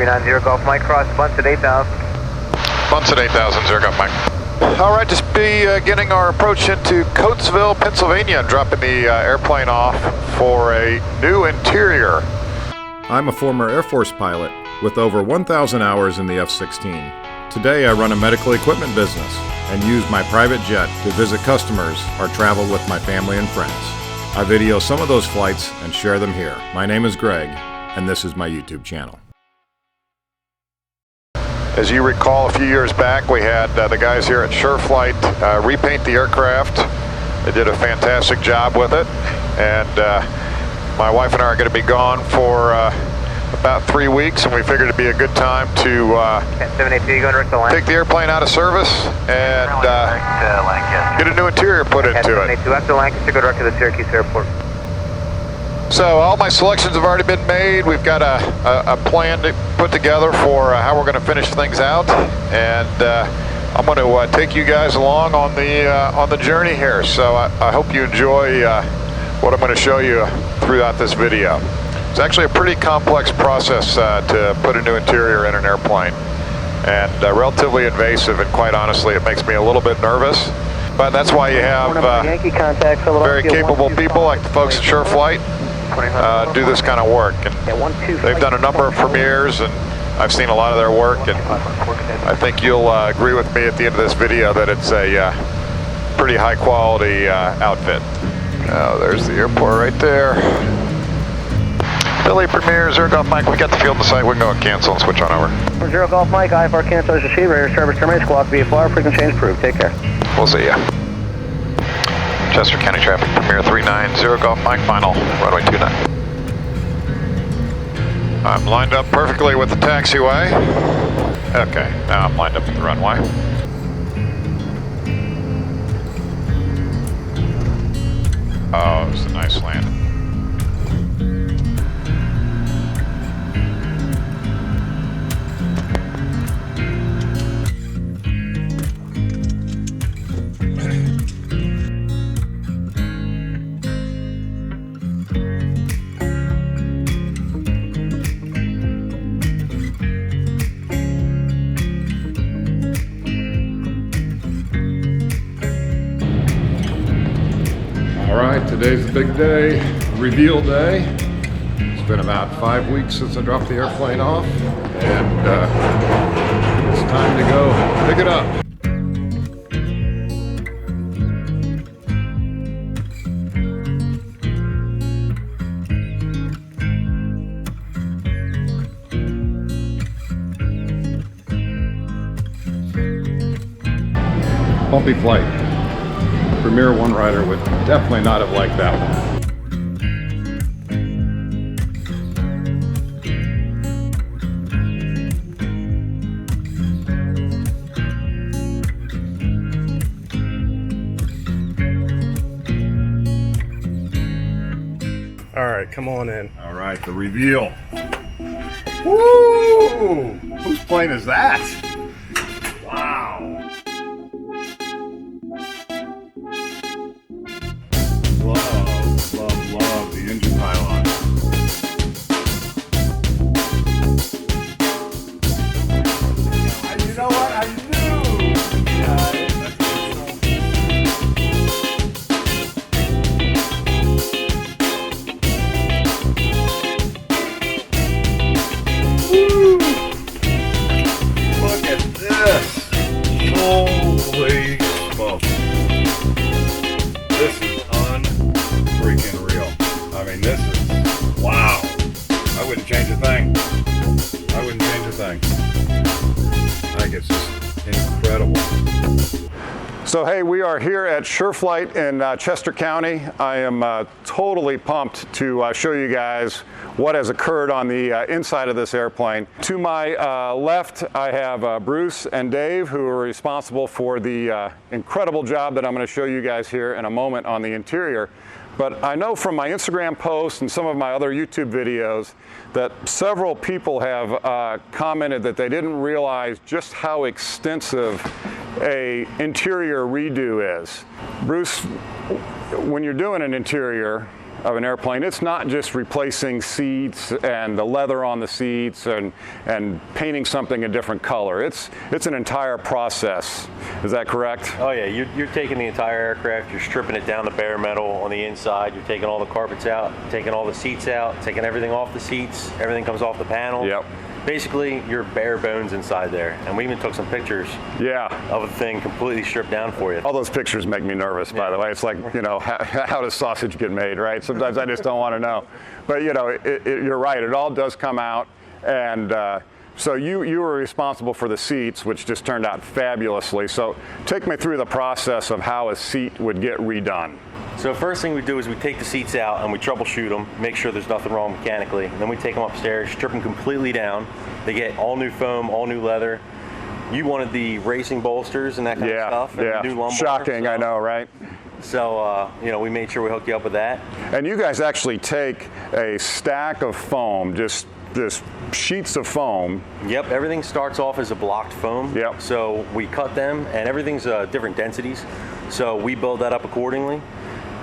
390 Golf Mike, cross Bunts at 8,000. Bunts at 8,000, 0 Golf Mike. All right, just beginning our approach into Coatesville, Pennsylvania, and dropping the airplane off for a new interior. I'm a former Air Force pilot with over 1,000 hours in the F-16. Today I run a medical equipment business and use my private jet to visit customers or travel with my family and friends. I video some of those flights and share them here. My name is Greg, and this is my YouTube channel. As you recall, a few years back, we had the guys here at Sureflight repaint the aircraft. They did a fantastic job with it, and my wife and I are going to be gone for about 3 weeks, and we figured it'd be a good time to take the airplane out of service and get a new interior put into it. After Lancaster, go direct to the Syracuse Airport. So all my selections have already been made. We've got a plan to put together for how we're going to finish things out, and I'm going to take you guys along on the journey here. So I hope you enjoy what I'm going to show you throughout this video. It's actually a pretty complex process to put a new interior in an airplane, and relatively invasive, and quite honestly it makes me a little bit nervous, but that's why you have very capable people like the folks at Sureflight do this kind of work. And they've done a number of premieres, and I've seen a lot of their work, and I think you'll agree with me at the end of this video that it's a pretty high quality outfit. Oh, there's the airport right there. Philly Premier, 0 Golf Mike, we got the field in the site. We can go and cancel and switch on over. 0 Golf Mike, IFR cancel is received. Radar service terminates. Squawk VFR, frequency change approved. Take care. We'll see ya. Chester County Traffic Premier 390 Golf Mike, final runway 29. I'm lined up perfectly with the taxiway. Okay, now I'm lined up with the runway. Oh, it was a nice landing. Alright, today's the big day, reveal day. It's been about 5 weeks since I dropped the airplane off, and it's time to go pick it up. Bumpy flight. Premier One Rider would definitely not have liked that one. All right, come on in. All right, the reveal. Woo! Whose plane is that? Wow. Love the engine pylon. You know what? I knew! Woo! Look at this! Holy smokes! This is freaking real. I mean, this is, wow. I wouldn't change a thing. I wouldn't change a thing. I think it's just incredible. So hey, we are here at Sureflight in Chester County. I am totally pumped to show you guys what has occurred on the inside of this airplane. To my left, I have Bruce and Dave, who are responsible for the incredible job that I'm going to show you guys here in a moment on the interior. But I know from my Instagram posts and some of my other YouTube videos that several people have commented that they didn't realize just how extensive a interior redo is. Bruce, when you're doing an interior, of an airplane, it's not just replacing seats and the leather on the seats and painting something a different color. It's an entire process. Is that correct? Oh yeah, you're taking the entire aircraft, you're stripping it down to bare metal on the inside, you're taking all the carpets out, taking all the seats out, taking everything off the seats, everything comes off the panel. Yep. Basically, you're bare bones inside there. And we even took some pictures of the thing completely stripped down for you. All those pictures make me nervous, by the way. It's like, you know, how does sausage get made, right? Sometimes I just don't want to know. But, you know, you're right. It all does come out. And so you were responsible for the seats, which just turned out fabulously. So take me through the process of how a seat would get redone. So first thing we do is we take the seats out and we troubleshoot them, make sure there's nothing wrong mechanically. And then we take them upstairs, strip them completely down. They get all new foam, all new leather. You wanted the racing bolsters and that kind of stuff. And new lumbar, shocking, I know, right? So, you know, we made sure we hooked you up with that. And you guys actually take a stack of foam, just sheets of foam. Yep, everything starts off as a blocked foam. Yep. So we cut them, and everything's different densities. So we build that up accordingly.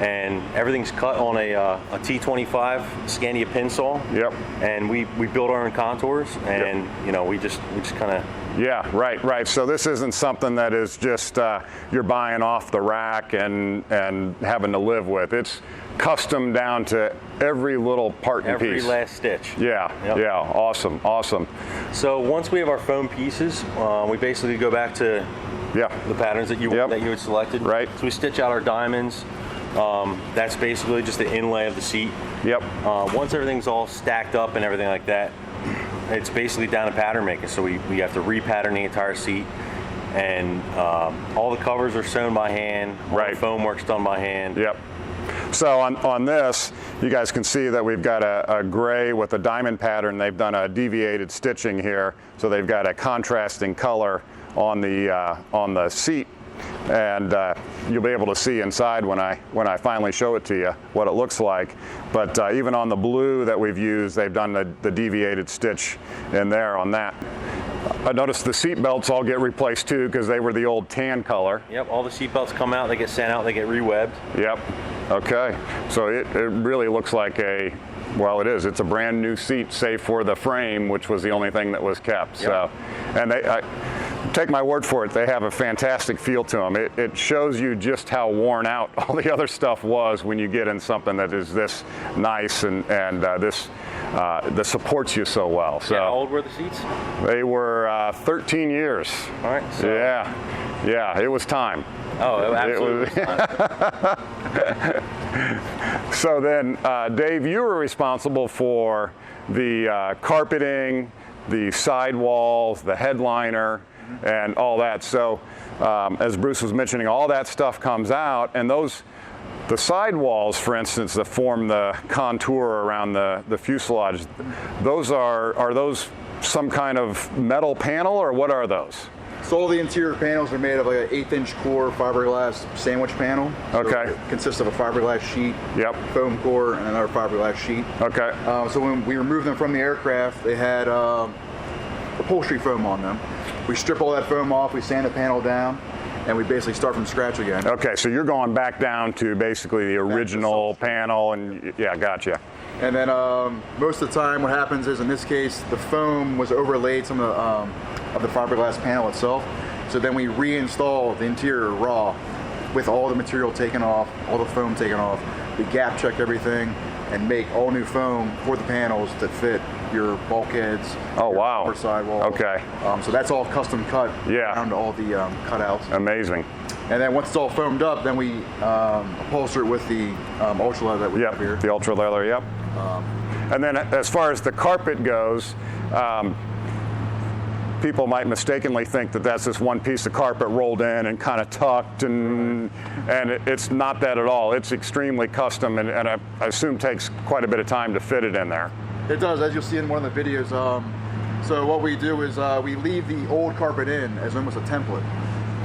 And everything's cut on a T25 Scandia pin saw. Yep. And we build our own contours, and you know, we just kind of. Yeah, right. So this isn't something that is just you're buying off the rack and having to live with. It's custom down to every little part and piece. Every last stitch. Yeah. Awesome. So once we have our foam pieces, we basically go back to the patterns that you had selected. Right. So we stitch out our diamonds. That's basically just the inlay of the seat. Yep. Once everything's all stacked up and everything like that, it's basically down to pattern making. So we have to repattern the entire seat, and all the covers are sewn by hand. All the foam work's done by hand. Yep. So on this, you guys can see that we've got a gray with a diamond pattern. They've done a deviated stitching here, so they've got a contrasting color on the seat. And you'll be able to see inside when I finally show it to you what it looks like. But even on the blue that we've used, they've done the deviated stitch in there on that. I noticed the seat belts all get replaced too, because they were the old tan color. Yep, all the seat belts come out, they get sent out, they get rewebbed. Yep, okay. So it really looks like it's a brand new seat, save for the frame, which was the only thing that was kept. Yep. So, and take my word for it, they have a fantastic feel to them. It shows you just how worn out all the other stuff was when you get in something that is this nice and that supports you so well. So how old were the seats? They were 13 years. All right. So. Yeah, it was time. Oh, absolutely. So then, Dave, you were responsible for the carpeting, the sidewalls, the headliner, and all that. So as Bruce was mentioning, all that stuff comes out, and the sidewalls, for instance, that form the contour around the fuselage, those are those some kind of metal panel, or what are those? So all the interior panels are made of like an 1/8" core fiberglass sandwich panel. Okay. So it consists of a fiberglass sheet, foam core, and another fiberglass sheet. Okay. So when we removed them from the aircraft, they had upholstery foam on them. We strip all that foam off, we sand the panel down, and we basically start from scratch again. Okay, so you're going back down to basically the original panel, and gotcha. And then most of the time what happens is, in this case, the foam was overlaid some of the fiberglass panel itself. So then we reinstall the interior raw with all the material taken off, all the foam taken off. We gap check everything and make all new foam for the panels that fit your bulkheads. Oh, wow. Or sidewalls. Okay. So that's all custom cut down to all the cutouts. Amazing. And then once it's all foamed up, then we upholster it with the ultra leather that we have here. The ultra leather, yep. And then as far as the carpet goes, people might mistakenly think that that's this one piece of carpet rolled in and kind of tucked, and it's not that at all. It's extremely custom, and I assume takes quite a bit of time to fit it in there. It does, as you'll see in one of the videos. So what we do is we leave the old carpet in as almost a template.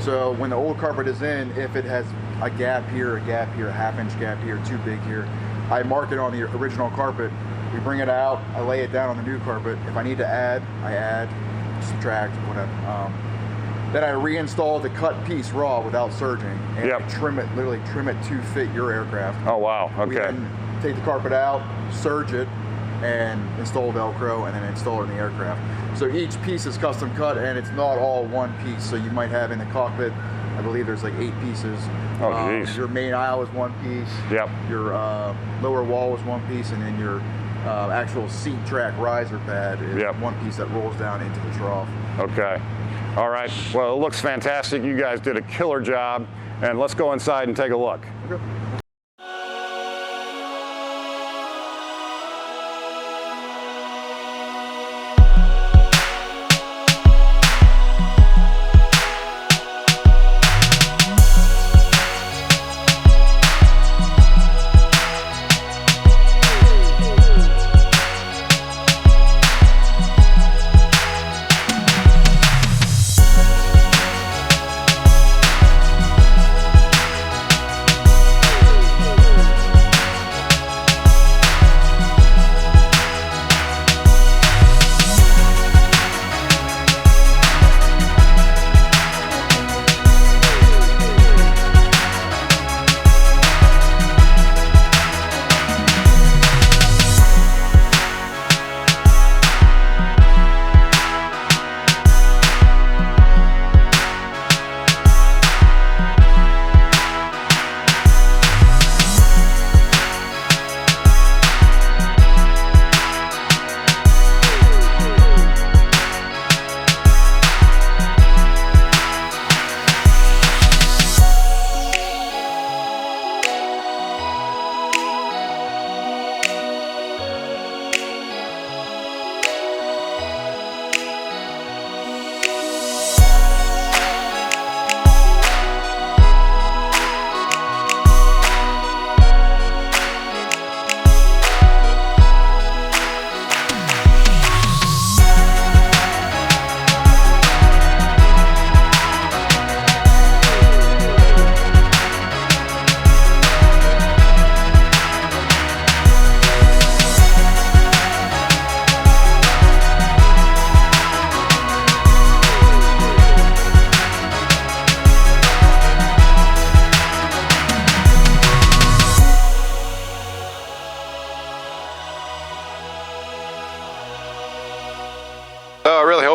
So when the old carpet is in, if it has a gap here, a 1/2" gap here, too big here, I mark it on the original carpet. We bring it out, I lay it down on the new carpet. If I need to add, I add, subtract, whatever. Then I reinstall the cut piece raw without serging, and I trim it, literally trim it to fit your aircraft. Oh wow, okay. We then take the carpet out, serge it, and install Velcro, and then install it in the aircraft. So each piece is custom cut, and it's not all one piece. So you might have in the cockpit, I believe there's like 8 pieces. Oh, geez. Your main aisle is one piece. Yep. Your lower wall is one piece, and then your actual seat track riser pad is one piece that rolls down into the trough. Okay. All right. Well, it looks fantastic. You guys did a killer job. And let's go inside and take a look. Okay.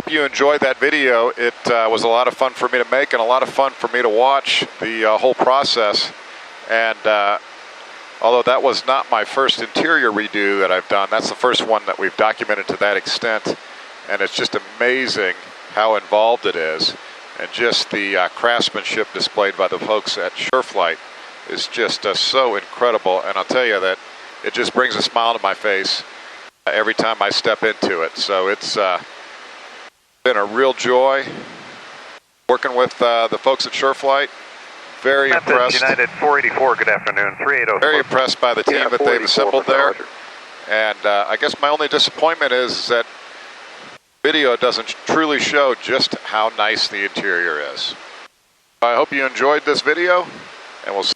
You enjoyed that video. It was a lot of fun for me to make and a lot of fun for me to watch the whole process. And although that was not my first interior redo that I've done, that's the first one that we've documented to that extent. And it's just amazing how involved it is. And just the craftsmanship displayed by the folks at Sureflight is just so incredible. And I'll tell you that it just brings a smile to my face every time I step into it. So it's been a real joy working with the folks at Sureflight. Very impressed. United 484, good afternoon, 380. Very impressed by the team that they've assembled there. And I guess my only disappointment is that video doesn't truly show just how nice the interior is. I hope you enjoyed this video, and we'll see